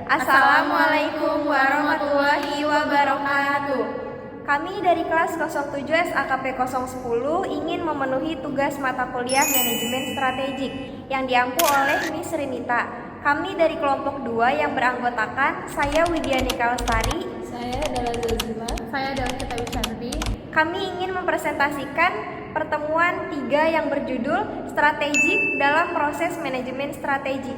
Assalamualaikum warahmatullahi wabarakatuh. Kami dari kelas 07 SAKP 010 ingin memenuhi tugas mata kuliah manajemen strategik yang diampu oleh Miss Rinita. Kami dari kelompok 2 yang beranggotakan saya Widya Nika Lestari, saya adalah Zazima, saya adalah Kita Wishanti. Kami ingin mempresentasikan pertemuan 3 yang berjudul strategik dalam proses manajemen strategik.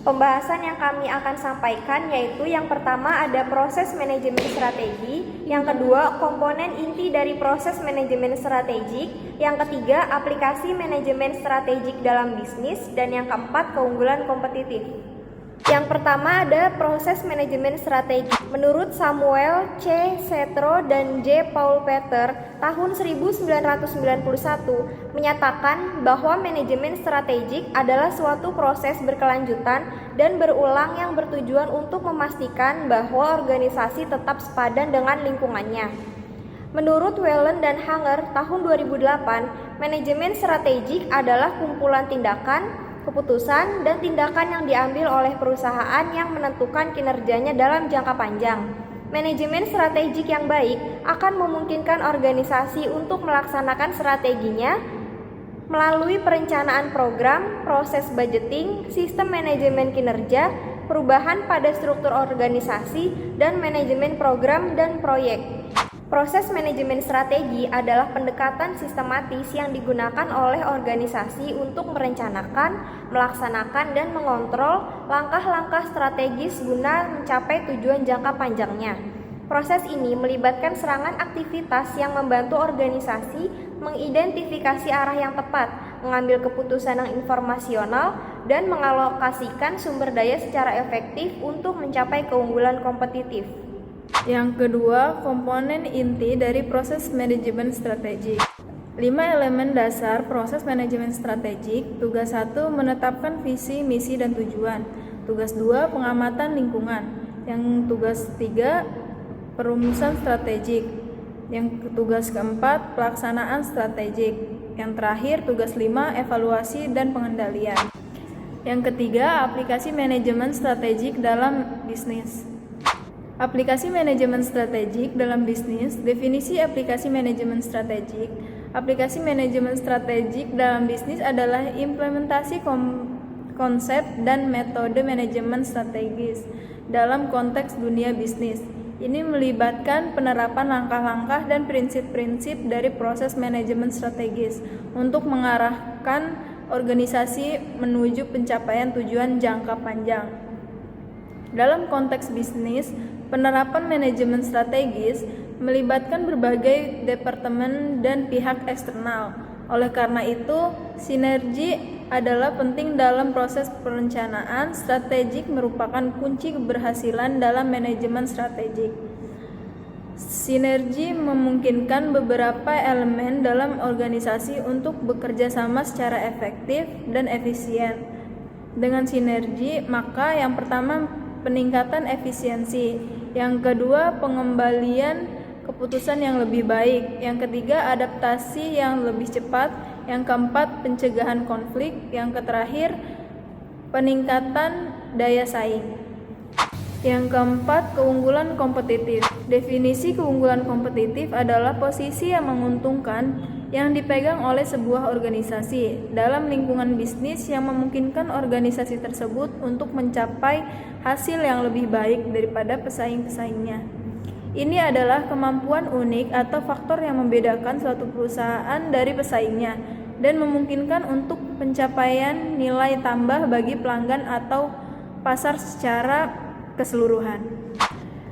Pembahasan yang kami akan sampaikan yaitu yang pertama ada proses manajemen strategi, yang kedua komponen inti dari proses manajemen strategik, yang ketiga aplikasi manajemen strategik dalam bisnis, dan yang keempat keunggulan kompetitif. Yang pertama ada proses manajemen strategi. Menurut Samuel C. Setro dan J. Paul Peter tahun 1991 menyatakan bahwa manajemen strategik adalah suatu proses berkelanjutan dan berulang yang bertujuan untuk memastikan bahwa organisasi tetap sepadan dengan lingkungannya. Menurut Whelan dan Hanger tahun 2008, manajemen strategik adalah kumpulan tindakan, keputusan, dan tindakan yang diambil oleh perusahaan yang menentukan kinerjanya dalam jangka panjang. Manajemen strategik yang baik akan memungkinkan organisasi untuk melaksanakan strateginya melalui perencanaan program, proses budgeting, sistem manajemen kinerja, perubahan pada struktur organisasi, dan manajemen program dan proyek. Proses manajemen strategi adalah pendekatan sistematis yang digunakan oleh organisasi untuk merencanakan, melaksanakan, dan mengontrol langkah-langkah strategis guna mencapai tujuan jangka panjangnya. Proses ini melibatkan serangan aktivitas yang membantu organisasi mengidentifikasi arah yang tepat, mengambil keputusan yang informasional, dan mengalokasikan sumber daya secara efektif untuk mencapai keunggulan kompetitif. Yang kedua, komponen inti dari proses manajemen strategik. 5 elemen dasar proses manajemen strategik. Tugas 1, menetapkan visi, misi, dan tujuan. Tugas 2, pengamatan lingkungan. Yang tugas 3, perumusan strategik. Yang tugas keempat, pelaksanaan strategik. Yang terakhir, tugas 5, evaluasi dan pengendalian. Yang ketiga, aplikasi manajemen strategik dalam bisnis. Aplikasi manajemen strategik dalam bisnis. Definisi aplikasi manajemen strategik. Aplikasi manajemen strategik dalam bisnis adalah implementasi konsep dan metode manajemen strategis dalam konteks dunia bisnis. Ini melibatkan penerapan langkah-langkah dan prinsip-prinsip dari proses manajemen strategis untuk mengarahkan organisasi menuju pencapaian tujuan jangka panjang. Dalam konteks bisnis, penerapan manajemen strategis melibatkan berbagai departemen dan pihak eksternal. Oleh karena itu, sinergi adalah penting dalam proses perencanaan strategik merupakan kunci keberhasilan dalam manajemen strategik. Sinergi memungkinkan beberapa elemen dalam organisasi untuk bekerja sama secara efektif dan efisien. Dengan sinergi, maka yang pertama peningkatan efisiensi, yang kedua pengembalian keputusan yang lebih baik, yang ketiga adaptasi yang lebih cepat, yang keempat pencegahan konflik, yang terakhir peningkatan daya saing. Yang keempat, keunggulan kompetitif. Definisi keunggulan kompetitif adalah posisi yang menguntungkan yang dipegang oleh sebuah organisasi dalam lingkungan bisnis yang memungkinkan organisasi tersebut untuk mencapai hasil yang lebih baik daripada pesaing-pesaingnya. Ini adalah kemampuan unik atau faktor yang membedakan suatu perusahaan dari pesaingnya dan memungkinkan untuk pencapaian nilai tambah bagi pelanggan atau pasar secara keseluruhan.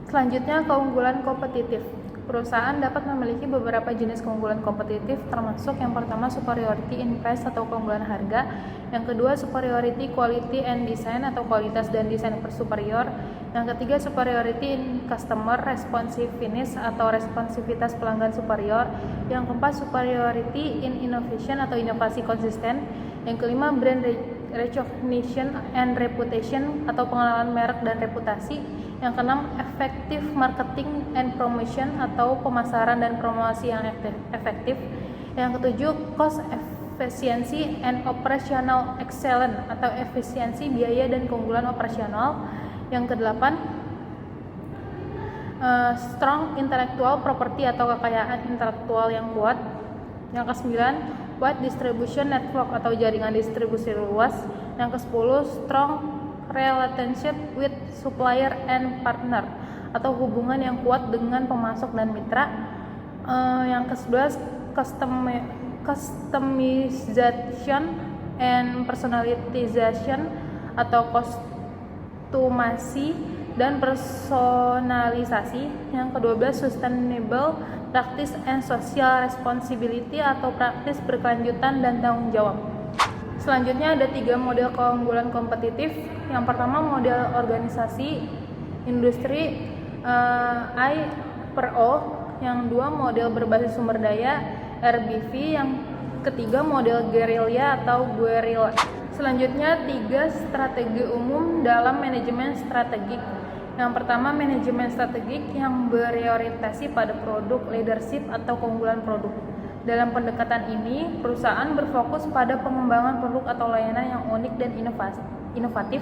Selanjutnya, keunggulan kompetitif. Perusahaan dapat memiliki beberapa jenis keunggulan kompetitif, termasuk yang pertama superiority in price atau keunggulan harga, yang kedua superiority quality and design atau kualitas dan desain superior, yang ketiga superiority in customer responsiveness atau responsivitas pelanggan superior, yang keempat superiority in innovation atau inovasi konsisten, yang kelima brand recognition and reputation atau pengenalan merek dan reputasi, yang keenam effective marketing and promotion atau pemasaran dan promosi yang efektif, yang ketujuh cost efficiency and operational excellence atau efisiensi biaya dan keunggulan operasional. Yang kedelapan, strong intellectual property atau kekayaan intelektual yang kuat. Yang kesembilan, wide distribution network atau jaringan distribusi luas. Yang kesepuluh, strong relationship with supplier and partner atau hubungan yang kuat dengan pemasok dan mitra. Yang ke-11, customization and personalization atau kostumasi dan personalisasi. Yang ke-12, sustainable practice and social responsibility atau praktis berkelanjutan dan tanggung jawab. Selanjutnya ada 3 model keunggulan kompetitif. Yang pertama, model organisasi industri I/O. Yang 2, model berbasis sumber daya RBV. Yang ketiga, model gerilya atau guerrilla. Selanjutnya 3 strategi umum dalam manajemen strategik. Yang pertama, manajemen strategik yang berorientasi pada produk leadership atau keunggulan produk. Dalam pendekatan ini, perusahaan berfokus pada pengembangan produk atau layanan yang unik dan inovatif.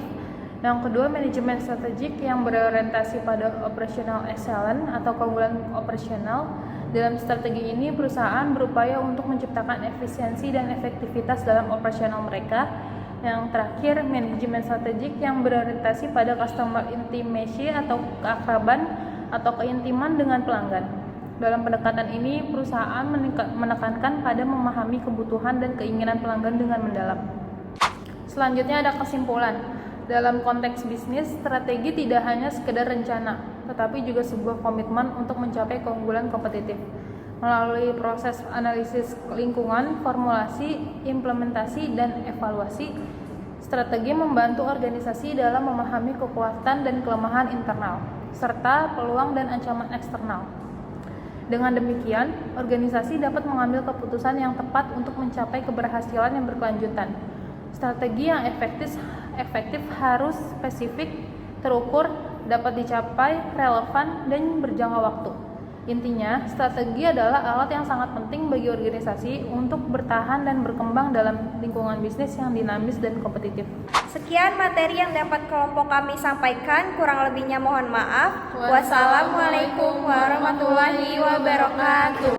Yang kedua, manajemen strategik yang berorientasi pada operational excellence atau keunggulan operasional. Dalam strategi ini, perusahaan berupaya untuk menciptakan efisiensi dan efektivitas dalam operasional mereka. Yang terakhir, manajemen strategik yang berorientasi pada customer intimacy atau keakraban atau keintiman dengan pelanggan. Dalam pendekatan ini, perusahaan menekankan pada memahami kebutuhan dan keinginan pelanggan dengan mendalam. Selanjutnya ada kesimpulan. Dalam konteks bisnis, strategi tidak hanya sekedar rencana, tetapi juga sebuah komitmen untuk mencapai keunggulan kompetitif. Melalui proses analisis lingkungan, formulasi, implementasi, dan evaluasi, strategi membantu organisasi dalam memahami kekuatan dan kelemahan internal, serta peluang dan ancaman eksternal. Dengan demikian, organisasi dapat mengambil keputusan yang tepat untuk mencapai keberhasilan yang berkelanjutan. Strategi yang efektif harus spesifik, terukur, dapat dicapai, relevan, dan berjangka waktu. Intinya, strategi adalah alat yang sangat penting bagi organisasi untuk bertahan dan berkembang dalam lingkungan bisnis yang dinamis dan kompetitif. Sekian materi yang dapat kelompok kami sampaikan, kurang lebihnya mohon maaf. Wassalamualaikum warahmatullahi wabarakatuh.